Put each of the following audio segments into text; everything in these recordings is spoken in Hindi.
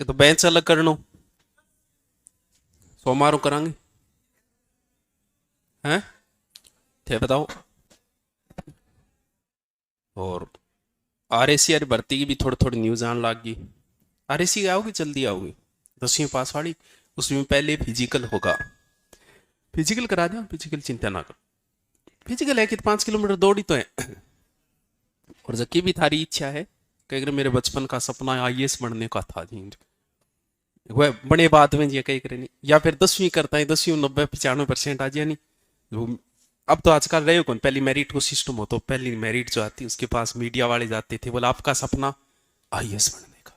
तो बेंच अलग कर लो, सोमवार करांगे हैं, थे बताओ। और RAC भर्ती की भी थोड़ी थोड़ी न्यूज आने लग गई। RAC आओगी, जल्दी आओगी, 10वीं पास वाली। उसमें पहले फिजिकल होगा, फिजिकल करा दिया, फिजिकल चिंता ना करो। फिजिकल है कि 5 किलोमीटर दौड़ी तो है। और जबकि भी थारी इच्छा है कि अगर मेरे बचपन का सपना IAS बनने का था जी, वह बड़े बाद में जी कहीं करे नहीं, या फिर 10वीं करता है, 10वीं 90-95% आ जाए नहीं। अब तो आजकल रहे हो कौन, पहली मेरिट को सिस्टम हो, तो पहली मेरिट जो आती उसके पास मीडिया वाले जाते थे, बोला आपका सपना IAS बनने का।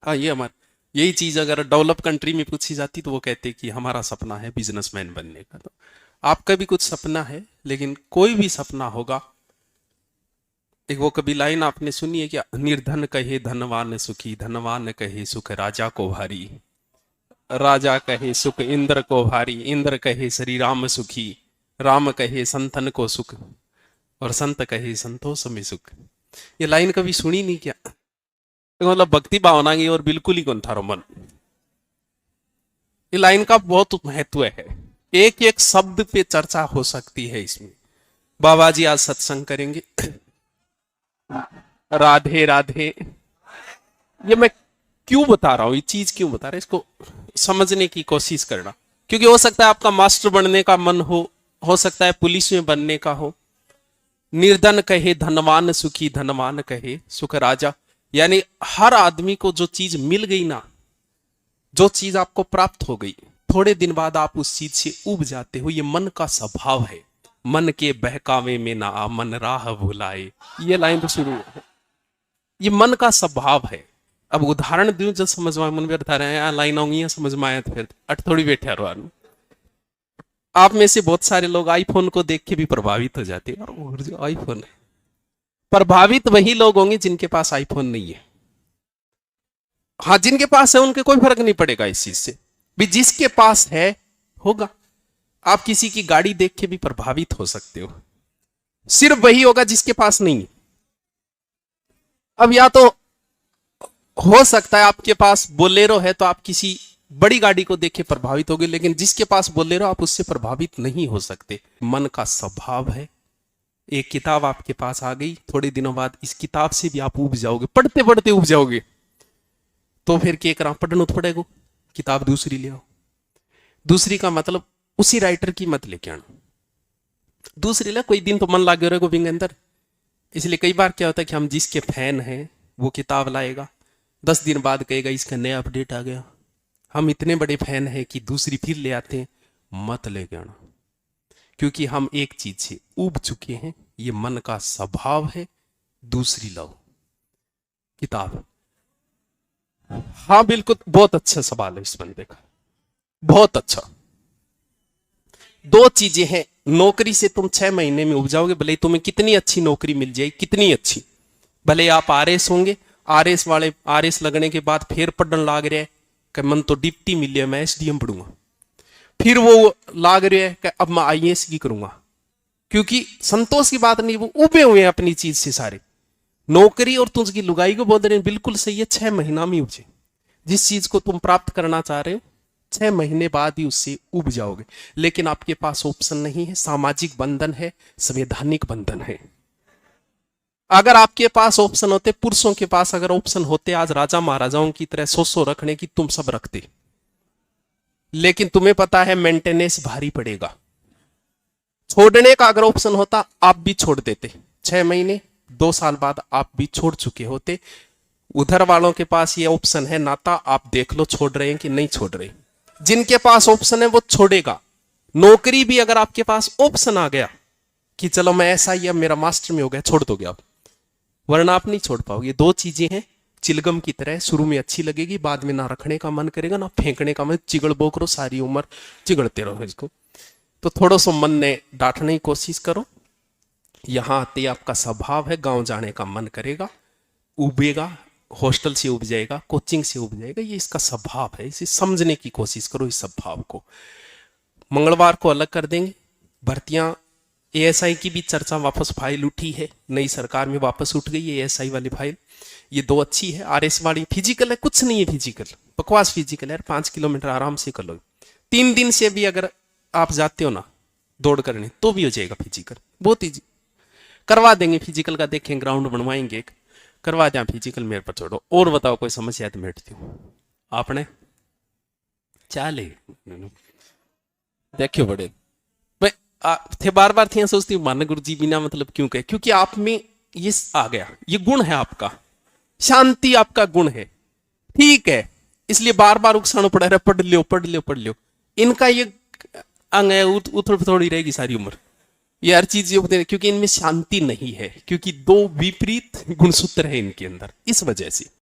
हाँ, ये हमारा यही चीज अगर डेवलप कंट्री में पूछी जाती तो वो कहते कि हमारा सपना है बिजनेसमैन बनने का। तो आपका भी कुछ सपना है, लेकिन कोई भी सपना होगा, एक वो कभी लाइन आपने सुनी है क्या, निर्धन कहे धनवान सुखी, धनवान कहे सुख राजा को भारी, राजा कहे सुख इंद्र को भारी, इंद्र कहे श्री राम सुखी, राम कहे संतन को सुख, और संत कहे संतोष में सुख। ये लाइन कभी सुनी नहीं क्या? मतलब भक्ति भावना की और बिल्कुल ही कौन थारो मन। ये लाइन का बहुत महत्व है, एक एक शब्द पे चर्चा हो सकती है इसमें। बाबा जी आज सत्संग करेंगे, राधे राधे। ये मैं क्यों बता रहा हूं, ये चीज क्यों बता रहा हूं, इसको समझने की कोशिश करना। क्योंकि हो सकता है आपका मास्टर बनने का मन हो सकता है पुलिस में बनने का हो। निर्धन कहे धनवान सुखी, धनवान कहे सुख राजा। यानी हर आदमी को जो चीज मिल गई ना, जो चीज आपको प्राप्त हो गई, थोड़े दिन बाद आप उस चीज से उब जाते हो। ये मन का स्वभाव है, मन के बहकावे में ना आ, मन राह भुलाए। ये लाइन तो शुरू है, ये मन का स्वभाव है। अब उदाहरण दूं जो समझ में मन में बता रहे हैं, लाइन आऊंगी समझ में आया तो फिर अट थोड़ी बैठे रहो। आप में से बहुत सारे लोग आईफोन को देख के भी प्रभावित हो जाते हैं, और जो आईफोन है, प्रभावित वही लोग होंगे जिनके पास आईफोन नहीं है। हाँ, जिनके पास है उनके कोई फर्क नहीं पड़ेगा इस चीज से भी, जिसके पास है होगा। आप किसी की गाड़ी देख के भी प्रभावित हो सकते हो, सिर्फ वही होगा जिसके पास नहीं है। अब या तो हो सकता है आपके पास बोलेरो है तो आप किसी बड़ी गाड़ी को देख के प्रभावित होगे, लेकिन जिसके पास बोलेरो आप उससे प्रभावित नहीं हो सकते। मन का स्वभाव है। एक किताब आपके पास आ गई, थोड़े दिनों बाद इस किताब से भी आप उब जाओगे, पढ़ते पढ़ते उब जाओगे। तो फिर क्या करा, पढ़ना तो पड़ेगा, किताब दूसरी ले आओ। दूसरी का मतलब उसी राइटर की मत लेके आना, दूसरी ले। कोई दिन तो मन लागे रहेगा विंग अंदर। इसलिए कई बार क्या होता है कि हम जिसके फैन हैं वो किताब लाएगा, 10 दिन बाद कहेगा इसका नया अपडेट आ गया। हम इतने बड़े फैन हैं कि दूसरी फिर ले आते हैं। मत लेके आना, क्योंकि हम एक चीज से उब चुके हैं, ये मन का स्वभाव है। दूसरी लाओ किताब। हाँ बिल्कुल, बहुत अच्छा सवाल है इस बंदे का, बहुत अच्छा। दो चीजें हैं, नौकरी से तुम 6 महीने में उब जाओगे, भले तुम्हें कितनी अच्छी नौकरी मिल जाए, कितनी अच्छी, भले आप RS होंगे, RS वाले RS लगने के बाद फिर पढ़ने लाग रहे हैं कि मन तो डिप्टी मिले, मैं SDM पढ़ूंगा। फिर वो लाग रहे हैं कि अब मैं IAS की करूंगा, क्योंकि संतोष की बात नहीं, वो उबे हुए हैं अपनी चीज से सारे। नौकरी और तुझकी लुगाई को बोल रहे हैं, बिल्कुल सही है, 6 महीना में उबजे। जिस चीज को तुम प्राप्त करना चाह रहे हो 6 महीने बाद ही उससे उब जाओगे। लेकिन आपके पास ऑप्शन नहीं है, सामाजिक बंधन है, संवैधानिक बंधन है। अगर आपके पास ऑप्शन होते, पुरुषों के पास अगर ऑप्शन होते आज राजा महाराजाओं की तरह 100 रखने की, तुम सब रखते। लेकिन तुम्हें पता है मेंटेनेंस भारी पड़ेगा। छोड़ने का अगर ऑप्शन होता आप भी छोड़ देते, 6 महीने 2 साल बाद आप भी छोड़ चुके होते। उधर वालों के पास ये ऑप्शन है, नाता आप देख लो छोड़ रहे हैं कि नहीं छोड़ रहे। जिनके पास ऑप्शन है वो छोड़ेगा। नौकरी भी अगर आपके पास ऑप्शन आ गया कि चलो मैं ऐसा ही, अब मेरा मास्टर में हो गया, छोड़ दोगे आप, वरना आप नहीं छोड़ पाओगे। 2 चीजें हैं, चिलगम की तरह, शुरू में अच्छी लगेगी, बाद में ना रखने का मन करेगा, ना फेंकने का मन, चिगड़ बोक रो, सारी उम्र चिगड़ते रहो इसको। तो थोड़ा सा मन ने डांटने की कोशिश करो। यहां आते आपका स्वभाव है, गांव जाने का मन करेगा, उबेगा, हॉस्टल से उब जाएगा, कोचिंग से उब जाएगा, ये इसका स्वभाव है। इसे समझने की कोशिश करो, इस स्वभाव को। मंगलवार को अलग कर देंगे, भर्तियां एएसआई की भी चर्चा वापस फाइल उठी है, नई सरकार में वापस उठ गई है एएसआई वाली फाइल। ये दो अच्छी है। आरएस वाली फिजिकल है, कुछ नहीं है फिजिकल, बकवास फिजिकल है, 5 किलोमीटर आराम से कर लो। 3 दिन से भी अगर आप जाते हो ना दौड़ करने तो भी हो जाएगा फिजिकल, बहुत ईजी करवा देंगे। फिजिकल का देखें, ग्राउंड बनवाएंगे एक, करवा दें फिजिकल, मेरे पर छोड़ो। और बताओ कोई समस्या है तो बैठती हूँ। आपने चाले देखियो बड़े मैं थे बार बार थे सोचती हूँ मान गुरु जी बिना मतलब क्यों कहे, क्योंकि आप में ये आ गया, ये गुण है आपका, शांति आपका गुण है, ठीक है। इसलिए बार बार उकसानो पड़ा रहा, पढ़ लियो पढ़ लियो पढ़ लियो। इनका ये अंग है, उथड़ थोड़ी रहेगी सारी उम्र। ये हर चीज ये, क्योंकि इनमें शांति नहीं है, क्योंकि दो विपरीत गुणसूत्र है इनके अंदर, इस वजह से।